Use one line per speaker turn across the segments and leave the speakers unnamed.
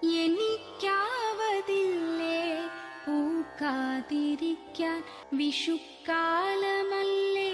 എനിക്കാവതില്ലേ പൂക്കാതിരിക്കാൻ, വിഷുക്കാലമല്ലേ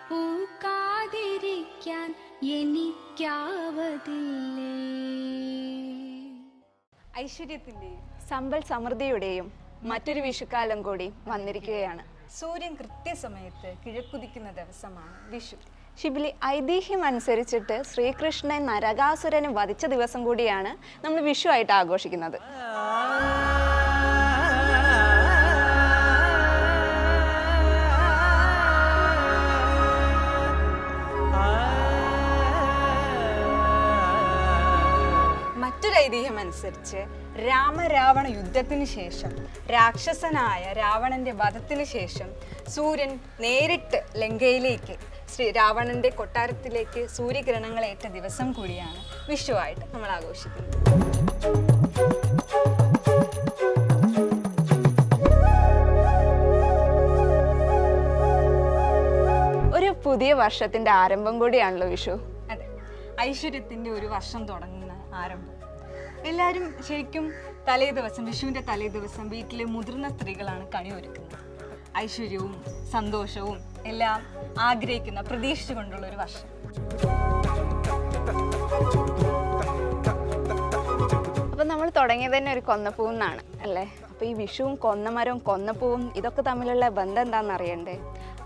പൂക്കാതിരിക്കാൻ എനിക്കാവതില്ലേ.
ഐശ്വര്യത്തിന്റെയും
സമ്പൽ സമൃദ്ധിയുടെയും മറ്റൊരു വിഷുക്കാലം കൂടി വന്നിരിക്കുകയാണ്.
സൂര്യൻ കൃത്യസമയത്ത് കിഴക്കുദിക്കുന്ന ദിവസമാണ് വിഷു.
ശിബിലി, ഐതിഹ്യം അനുസരിച്ചിട്ട് ശ്രീകൃഷ്ണൻ നരകാസുരനെ വധിച്ച ദിവസം കൂടിയാണ് നമ്മൾ വിഷു ആയിട്ട് ആഘോഷിക്കുന്നത്.
മറ്റൊരു ഐതിഹ്യം അനുസരിച്ച് രാമരാവണ യുദ്ധത്തിന് ശേഷം, രാക്ഷസനായ രാവണന്റെ വധത്തിന് ശേഷം സൂര്യൻ നേരിട്ട് ലങ്കയിലേക്ക്, രാവണന്റെ കൊട്ടാരത്തിലേക്ക് സൂര്യകിരണങ്ങളേറ്റ ദിവസം കൂടിയാണ് വിഷുവായിട്ട് നമ്മൾ ആഘോഷിക്കുന്നത്.
ഒരു പുതിയ വർഷത്തിന്റെ ആരംഭം കൂടിയാണല്ലോ വിഷു.
അതെ, ഐശ്വര്യത്തിന്റെ ഒരു വർഷം തുടങ്ങുന്ന ആരംഭം. എല്ലാവരും ശരിക്കും വിഷുവിന്റെ തലേ ദിവസം വീട്ടിലെ മുതിർന്ന സ്ത്രീകളാണ് കണി ഒരുക്കുന്നത്. ഐശ്വര്യവും സന്തോഷവും എല്ലാം ആഗ്രഹിക്കുന്ന, പ്രതീക്ഷിച്ചുകൊണ്ടുള്ള ഒരു വർഷം.
അപ്പൊ നമ്മൾ തുടങ്ങിയത് തന്നെ ഒരു കൊന്നപ്പൂന്നാണ് അല്ലേ? അപ്പൊ ഈ വിഷുവും കൊന്നമരവും കൊന്നപ്പൂവും ഇതൊക്കെ തമ്മിലുള്ള ബന്ധം എന്താണെന്ന് അറിയണ്ടേ?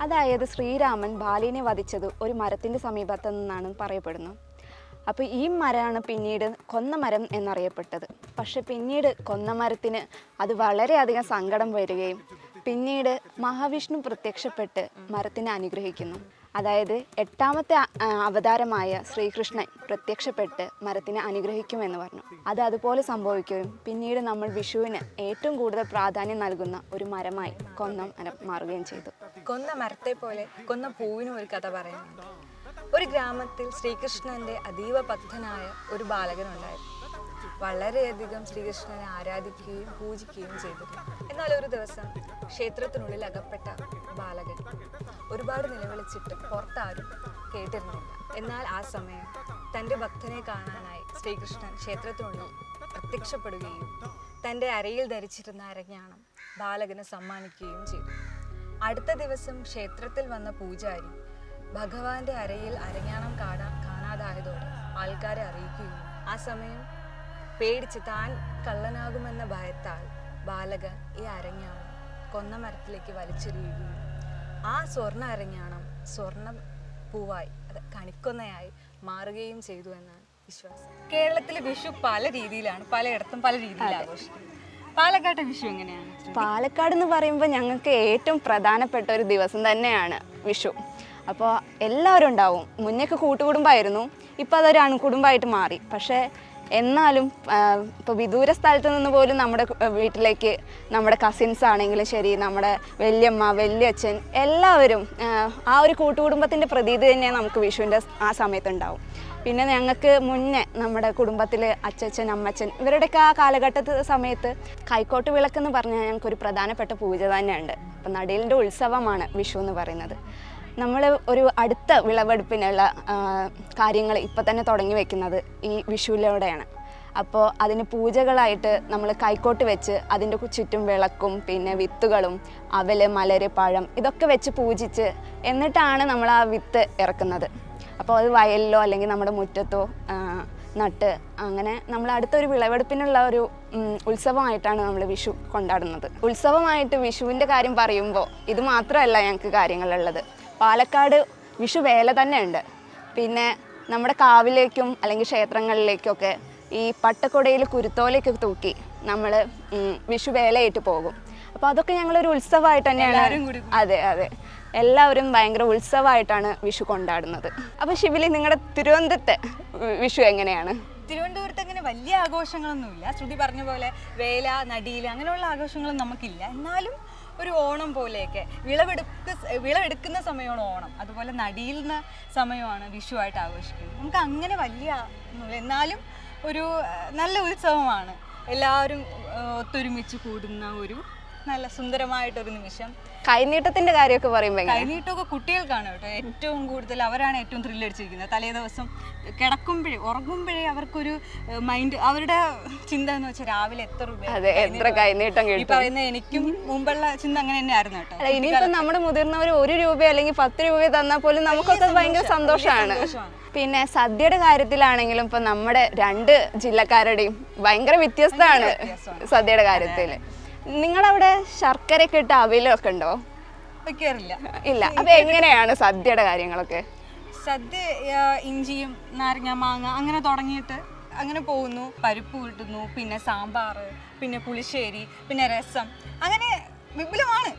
അതായത് ശ്രീരാമൻ ബാലിനെ വധിച്ചത് ഒരു മരത്തിന്റെ സമീപത്ത് നിന്നാണ് പറയപ്പെടുന്നു. അപ്പോൾ ഈ മരമാണ് പിന്നീട് കൊന്നമരം എന്നറിയപ്പെട്ടത്. പക്ഷെ പിന്നീട് കൊന്നമരത്തിന് അത് വളരെയധികം സങ്കടം വരികയും പിന്നീട് മഹാവിഷ്ണു പ്രത്യക്ഷപ്പെട്ട് മരത്തിനെ അനുഗ്രഹിക്കുന്നു. അതായത് 8ാമത്തെ അവതാരമായ ശ്രീകൃഷ്ണൻ പ്രത്യക്ഷപ്പെട്ട് മരത്തിനെ അനുഗ്രഹിക്കുമെന്ന് പറഞ്ഞു. അത് അതുപോലെ സംഭവിക്കുകയും പിന്നീട് നമ്മൾ വിഷുവിന് ഏറ്റവും കൂടുതൽ പ്രാധാന്യം നൽകുന്ന ഒരു മരമായി കൊന്ന മരം മാറുകയും ചെയ്തു.
കൊന്ന മരത്തെ പോലെ കൊന്ന പൂവിനും ഒരു കഥ പറയുന്നുണ്ട്. ഒരു ഗ്രാമത്തിൽ ശ്രീകൃഷ്ണന്റെ അതീവ ഭക്തനായ ഒരു ബാലകനുണ്ടായിരുന്നു. വളരെയധികം ശ്രീകൃഷ്ണനെ ആരാധിക്കുകയും പൂജിക്കുകയും ചെയ്തിരുന്നു. എന്നാൽ ഒരു ദിവസം ക്ഷേത്രത്തിനുള്ളിൽ അകപ്പെട്ട ബാലകൻ ഒരുപാട് നിലവിളിച്ചിട്ട് പുറത്താരും കേട്ടിരുന്നില്ല. എന്നാൽ ആ സമയം തൻ്റെ ഭക്തനെ കാണാനായി ശ്രീകൃഷ്ണൻ ക്ഷേത്രത്തിനുള്ളിൽ പ്രത്യക്ഷപ്പെടുകയും തൻ്റെ അരയിൽ ധരിച്ചിരുന്ന അരഞ്ഞാണം ബാലകന് സമ്മാനിക്കുകയും ചെയ്തു. അടുത്ത ദിവസം ക്ഷേത്രത്തിൽ വന്ന പൂജാരി ഭഗവാന്റെ അരയിൽ അരഞ്ഞാണം കാണാതായതോടെ ആൾക്കാരെ അറിയിക്കുകയും ആ സമയം പേടിച്ച് താൻ കള്ളനാകുമെന്ന ഭയത്താൽ ബാലകൻ ഈ അരഞ്ഞാണം കൊന്ന മരത്തിലേക്ക് വലിച്ചെറിയുകയും ആ സ്വർണ്ണ അരഞ്ഞാണം സ്വർണ്ണ പൂവായി, അത് കണിക്കൊന്നയായി മാറുകയും ചെയ്തു എന്നാണ് വിശ്വാസം. കേരളത്തിലെ വിഷു പല രീതിയിലാണ്, പലയിടത്തും പല രീതിയിൽ ആഘോഷിക്കുന്നത്. പാലക്കാട്ടെ വിഷു എങ്ങനെയാണ്?
പാലക്കാട് എന്ന് പറയുമ്പോൾ ഞങ്ങൾക്ക് ഏറ്റവും പ്രധാനപ്പെട്ട ഒരു ദിവസം തന്നെയാണ് വിഷു. അപ്പോൾ എല്ലാവരും ഉണ്ടാവും. മുന്നേക്ക് കൂട്ടുകുടുംബമായിരുന്നു, ഇപ്പോൾ അതൊരു അണുകുടുംബമായിട്ട് മാറി. പക്ഷേ എന്നാലും ഇപ്പോൾ വിദൂര സ്ഥലത്ത് നിന്ന് പോലും നമ്മുടെ വീട്ടിലേക്ക് നമ്മുടെ കസിൻസ് ആണെങ്കിലും ശരി, നമ്മുടെ വല്യമ്മ വല്യച്ഛൻ എല്ലാവരും ആ ഒരു കൂട്ടുകുടുംബത്തിൻ്റെ പ്രതീതി തന്നെ നമുക്ക് വിഷുവിൻ്റെ ആ സമയത്തുണ്ടാവും. പിന്നെ ഞങ്ങൾക്ക് മുന്നേ നമ്മുടെ കുടുംബത്തിൽ അച്ചച്ചൻ അമ്മച്ചൻ ഇവരുടെയൊക്കെ ആ കാലഘട്ടത്തെ സമയത്ത് കൈക്കോട്ട് വിളക്കെന്ന് പറഞ്ഞാൽ ഞങ്ങൾക്കൊരു പ്രധാനപ്പെട്ട പൂജ തന്നെയുണ്ട്. അപ്പം നടീലിൻ്റെ ഉത്സവമാണ് വിഷു എന്ന് പറയുന്നത്. നമ്മൾ ഒരു അടുത്ത വിളവെടുപ്പിനുള്ള കാര്യങ്ങൾ ഇപ്പം തന്നെ തുടങ്ങി വെക്കുന്നത് ഈ വിഷുവിലൂടെയാണ്. അപ്പോൾ അതിന് പൂജകളായിട്ട് നമ്മൾ കൈക്കോട്ട് വെച്ച് അതിൻ്റെ ചുറ്റും വിളക്കും പിന്നെ വിത്തുകളും അവല് മലര് പഴം ഇതൊക്കെ വെച്ച് പൂജിച്ച് എന്നിട്ടാണ് നമ്മൾ ആ വിത്ത് ഇറക്കുന്നത്. അപ്പോൾ അത് വയലിലോ അല്ലെങ്കിൽ നമ്മുടെ മുറ്റത്തോ നട്ട് അങ്ങനെ നമ്മൾ അടുത്തൊരു വിളവെടുപ്പിനുള്ള ഒരു ഉത്സവമായിട്ടാണ് നമ്മൾ വിഷു കൊണ്ടാടുന്നത്. ഉത്സവമായിട്ട് വിഷുവിൻ്റെ കാര്യം പറയുമ്പോൾ ഇത് മാത്രമല്ല ഞങ്ങൾക്ക് കാര്യങ്ങളുള്ളത്. പാലക്കാട് വിഷു വേല തന്നെ ഉണ്ട്. പിന്നെ നമ്മുടെ കാവിലേക്കും അല്ലെങ്കിൽ ക്ഷേത്രങ്ങളിലേക്കൊക്കെ ഈ പട്ടക്കുടയിൽ കുരുത്തോലയൊക്കെ തൂക്കി നമ്മൾ വിഷു വേലയായിട്ട് പോകും. അപ്പോൾ അതൊക്കെ ഞങ്ങളൊരു ഉത്സവമായിട്ട് തന്നെയാണ്. അതെ അതെ, എല്ലാവരും ഭയങ്കര ഉത്സവമായിട്ടാണ് വിഷു കൊണ്ടാടുന്നത്. അപ്പോൾ ശിവലി, നിങ്ങളുടെ തിരുവനന്തപുരത്തെ വിഷു എങ്ങനെയാണ്?
തിരുവനന്തപുരത്ത് അങ്ങനെ വലിയ ആഘോഷങ്ങളൊന്നുമില്ല. ശ്രുതി പറഞ്ഞ പോലെ വേല നടീൽ അങ്ങനെയുള്ള ആഘോഷങ്ങളൊന്നും നമുക്കില്ല. എന്നാലും ഒരു ഓണം പോലെയൊക്കെ വിളവെടുക്കുന്ന സമയമാണ് ഓണം, അതുപോലെ നടീലുന്ന സമയമാണ് വിഷുവായിട്ട് ആഘോഷിക്കുന്നത്. നമുക്ക് അങ്ങനെ വലിയ ഒന്നുമില്ല, എന്നാലും ഒരു നല്ല ഉത്സവമാണ്. എല്ലാവരും ഒത്തൊരുമിച്ച് കൂടുന്ന ഒരു നല്ല സുന്ദരമായിട്ടൊരു നിമിഷം.
കൈനീട്ടത്തിന്റെ കാര്യമൊക്കെ പറയുമ്പോൾ
കൈനീട്ടമൊക്കെ കുട്ടികൾക്കാണ് കേട്ടോ ഏറ്റവും കൂടുതൽ, അവരാണ് ഏറ്റവും ത്രില്ലടിച്ചിരിക്കുന്നത്. തലേ ദിവസം കിടക്കുമ്പോഴേ ഉറങ്ങുമ്പോഴേ അവർക്കൊരു മൈൻഡ്, അവരുടെ ചിന്ത എന്ന് വെച്ചാൽ രാവിലെ എത്ര രൂപ
കൈനീട്ടം
ഈ പറയുന്ന എനിക്കും മുമ്പുള്ള ചിന്ത അങ്ങനെ തന്നെയായിരുന്നു കേട്ടോ.
ഇനിയിപ്പോ നമ്മുടെ മുതിർന്നവർ 1 രൂപ അല്ലെങ്കിൽ 10 രൂപ തന്നാൽ പോലും നമുക്കൊക്കെ ഭയങ്കര സന്തോഷമാണ്. പിന്നെ സദ്യയുടെ കാര്യത്തിലാണെങ്കിലും ഇപ്പൊ നമ്മുടെ 2 ജില്ലക്കാരുടെയും ഭയങ്കര വ്യത്യസ്തമാണ് സദ്യയുടെ കാര്യത്തിൽ. നിങ്ങളവിടെ ശർക്കരയൊക്കെ ഇട്ട് അവിലൊക്കെ ഉണ്ടോ?
വെക്കാറില്ല.
ഇല്ല. അപ്പൊ എങ്ങനെയാണ് സദ്യയുടെ കാര്യങ്ങളൊക്കെ?
സദ്യ ഇഞ്ചിയും നാരങ്ങ മാങ്ങ അങ്ങനെ തുടങ്ങിയിട്ട് അങ്ങനെ പോകുന്നു. പരിപ്പ് കിട്ടുന്നു, പിന്നെ സാമ്പാർ, പിന്നെ പുളിശ്ശേരി, പിന്നെ രസം, അങ്ങനെ വിപുലമാണ്.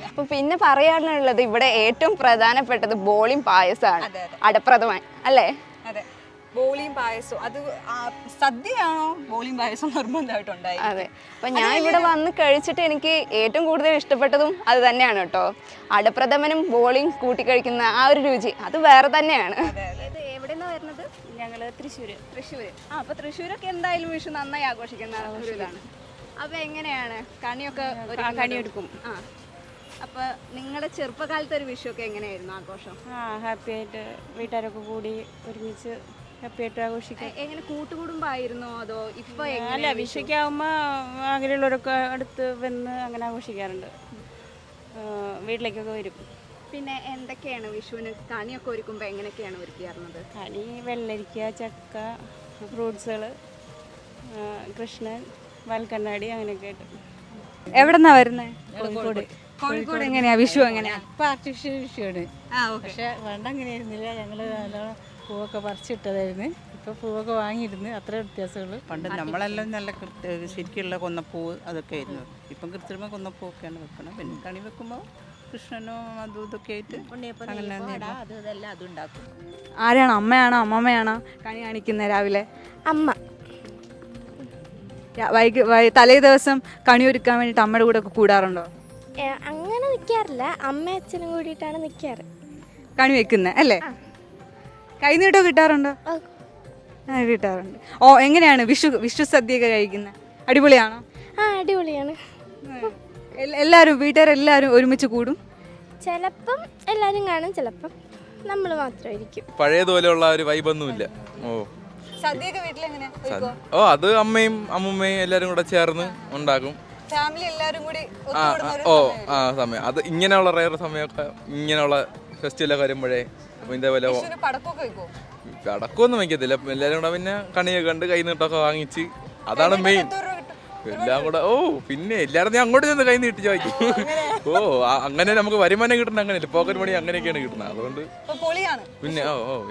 അപ്പൊ പിന്നെ പറയാനുള്ളത് ഇവിടെ ഏറ്റവും പ്രധാനപ്പെട്ടത് ബോളിയും പായസമാണ്, അടപ്രഥമൻ അല്ലേ?
അതെ, ബോളിയും പായസവും. അത് സദ്യയാണോ ബോളിയും പായസം നിർബന്ധമായിട്ടുണ്ടായി.
അതെ. അപ്പൊ ഞാൻ ഇവിടെ വന്ന് കഴിച്ചിട്ട് എനിക്ക് ഏറ്റവും കൂടുതൽ ഇഷ്ടപ്പെട്ടതും അത് തന്നെയാണ് കേട്ടോ. അടപ്രഥമനും ബോളിയും കൂട്ടി കഴിക്കുന്ന ആ ഒരു രുചി അത് വേറെ തന്നെയാണ്. എവിടെന്നാ വരുന്നത്?
ഞങ്ങള് തൃശ്ശൂര്.
അപ്പൊ തൃശ്ശൂരൊക്കെ എന്തായാലും വിഷു നന്നായി ആഘോഷിക്കുന്ന ഒരു ഇതാണ്. അപ്പൊ എങ്ങനെയാണ് കണിയൊക്കെ
കണിയെടുക്കും?
അപ്പൊ നിങ്ങളുടെ ചെറുപ്പകാലത്തെ ഒരു വിഷു ഒക്കെ എങ്ങനെയായിരുന്നു ആഘോഷം?
ഹാപ്പി ആയിട്ട് വീട്ടുകാരൊക്കെ കൂടി ഒരുമിച്ച് ഹാപ്പി ആയിട്ട് ആഘോഷിക്കാം.
എങ്ങനെ കൂട്ടുകുടുംബായിരുന്നോ അതോ ഇപ്പൊ?
അല്ല, വിഷുക്കാവുമ്പോ അങ്ങനെയുള്ളവരൊക്കെ അടുത്ത് വന്ന് അങ്ങനെ ആഘോഷിക്കാറുണ്ട്, വീട്ടിലേക്കൊക്കെ വരും.
പിന്നെ എന്തൊക്കെയാണ് വിഷുവിന് കണിയൊക്കെ ഒരുക്കുമ്പോ എങ്ങനെയൊക്കെയാണ് ഒരുക്കിയാറുള്ളത്?
കണി വെള്ളരിക്ക, ചക്ക, ഫ്രൂട്ട്സുകൾ, കൃഷ്ണൻ, വാൽക്കണ്ണാടി, അങ്ങനെയൊക്കെ ആയിട്ട്.
എവിടെന്നാ വരുന്നത്?
കോഴിക്കോട്.
കോഴിക്കോട് എങ്ങനെയാ വിഷു? എങ്ങനെയാ?
ഇപ്പൊ ആർട്ടിഫിഷ്യൽ വിഷുവാണ്. പക്ഷെ വേണ്ട അങ്ങനെയായിരുന്നില്ല, ഞങ്ങള് നല്ലോണം പൂവൊക്കെ പറിച്ചിട്ടതായിരുന്നു. ഇപ്പൊ പൂവൊക്കെ വാങ്ങിയിരുന്നു, അത്ര വ്യത്യാസമുള്ളൂ.
പണ്ട് നമ്മളെല്ലാം നല്ല ശരിക്കുള്ള കൊന്നപ്പൂവ് അതൊക്കെ ആയിരുന്നു. ഇപ്പം കൃത്രിമ കൊന്നപ്പൂവൊക്കെയാണ് വെക്കണം. പിന്നെ കണി വെക്കുമ്പോൾ കൃഷ്ണനോ അതും ഇതൊക്കെ ആയിട്ട് അതുണ്ടാക്കും.
ആരാണ്? അമ്മയാണോ അമ്മമ്മയാണോ കണി കാണിക്കുന്നത് രാവിലെ?
അമ്മ.
തലേ ദിവസം കണി ഒരുക്കാൻ വേണ്ടിയിട്ട് അമ്മയുടെ കൂടെ ഒക്കെ കൂടാറുണ്ടോ?
അങ്ങനെ നിൽക്കാറില്ല, അമ്മ അച്ഛനും കൂടിയിട്ടാണ് നിൽക്കാറ്.
കണി വെക്കുന്നത് അല്ലേ? കൈനീട്ടോ കിട്ടാറുണ്ടോ? കിട്ടാറുണ്ട്. ഓ, എങ്ങനെയാണ് വിഷു സദ്യയൊക്കെ കഴിക്കുന്നത്? അടിപൊളിയാണോ?
അടിപൊളിയാണ്.
എല്ലാവരും വീട്ടുകാരെല്ലാവരും ഒരുമിച്ച് കൂടും?
ചിലപ്പം എല്ലാവരും കാണും, ചിലപ്പം നമ്മൾ മാത്രമായിരിക്കും.
പഴയതുപോലെയുള്ള ഒരു വൈബൊന്നുമില്ല.
സദ്യയൊക്കെ വീട്ടിലെങ്ങനെ?
അത് അമ്മയും അമ്മുമ്മയും എല്ലാരും കൂടെ ചേർന്ന് ഉണ്ടാക്കും.
ഫാമിലി എല്ലാവരും കൂടി
സമയം അത് ഇങ്ങനെയുള്ള റയർ സമയമൊക്കെ ഇങ്ങനെയുള്ള ഫെസ്റ്റിവലൊക്കെ വരുമ്പോഴേ ഇതേപോലെ പടക്കമൊന്നും വയ്ക്കത്തില്ല. എല്ലാരും കൂടെ പിന്നെ കണിയൊക്കെ കണ്ട് കൈ നീട്ടൊക്കെ വാങ്ങിച്ച്, അതാണ് മെയിൻ. എല്ലാം കൂടെ പിന്നെ എല്ലാവരും അങ്ങോട്ട് ചെന്ന് കൈ നീട്ടി ചോദിക്കും. അങ്ങനെ നമുക്ക് വരുമാനം കിട്ടുന്ന അങ്ങനെയല്ല, പോക്കറ്റ് മണി അങ്ങനെയൊക്കെയാണ് കിട്ടുന്നത്. അതുകൊണ്ട് പിന്നെ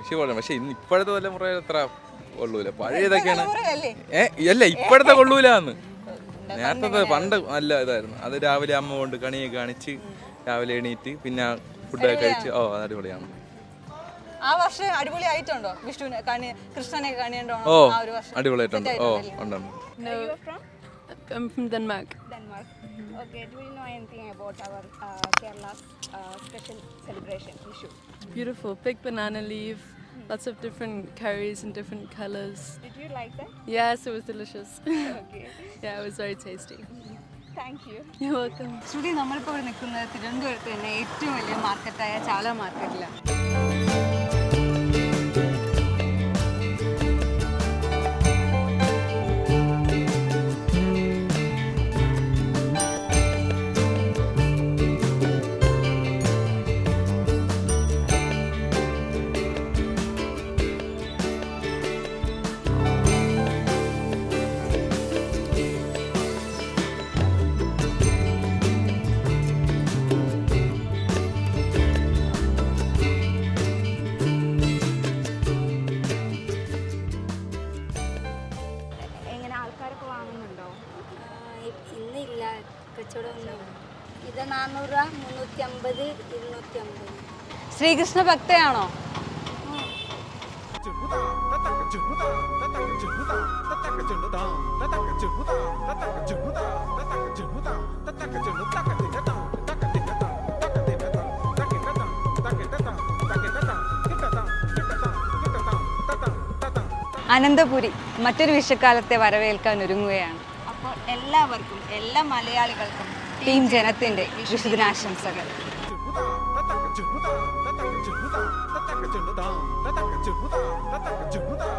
വിഷയമാണ്. പക്ഷെ ഇന്ന് ഇപ്പോഴത്തെ തലമുറ അത്ര കൊള്ളൂല, പഴയതൊക്കെയാണ്. അല്ല, ഇപ്പോഴത്തെ കൊള്ളൂലെന്ന്. നേരത്തെ പണ്ട് നല്ല ഇതായിരുന്നു. അത് രാവിലെ അമ്മ കൊണ്ട് കണിയൊക്കെ കാണിച്ച് രാവിലെ എണീറ്റ് പിന്നെ ഫുഡൊക്കെ കഴിച്ച് അടിപൊളിയാണ്.
ആ വർഷം അടിപൊളിയായിട്ടുണ്ടോ വിഷ്ണുവിനെ കൃഷ്ണനെ കണിയുണ്ടോ?
അടിപൊളിയായിട്ടുണ്ട്. ഉണ്ട്.
I'm from Denmark.
Okay, do you know anything about our Kerala's special celebration, Vishu?
Beautiful, big banana leaf, lots of different curries and different colors.
Did you like that?
Yes, it was delicious.
Okay.
Yeah, it was very tasty.
Thank you.
You're welcome.
ശ്രുതി, നമ്മളിപ്പോൾ ഇവിടെ നിൽക്കുന്നത് തിരുവനന്തപുരത്ത് തന്നെ ഏറ്റവും വലിയ മാർക്കറ്റായ ചാല മാർക്കറ്റിലാണ്.
ഇന്നില്ല, കച്ചവടമൊന്നും. ഇത് 400 രൂപ, 350, 250.
ശ്രീകൃഷ്ണ ഭക്തയാണോ? അനന്തപുരി മറ്റൊരു വിഷുക്കാലത്തെ വരവേൽക്കാൻ ഒരുങ്ങുകയാണ്.
അപ്പോൾ എല്ലാവർക്കും, എല്ലാ മലയാളികൾക്കും ടീം ജനത്തിൻ്റെ വിശുദിനാശംസകൾ.
Jumhuda,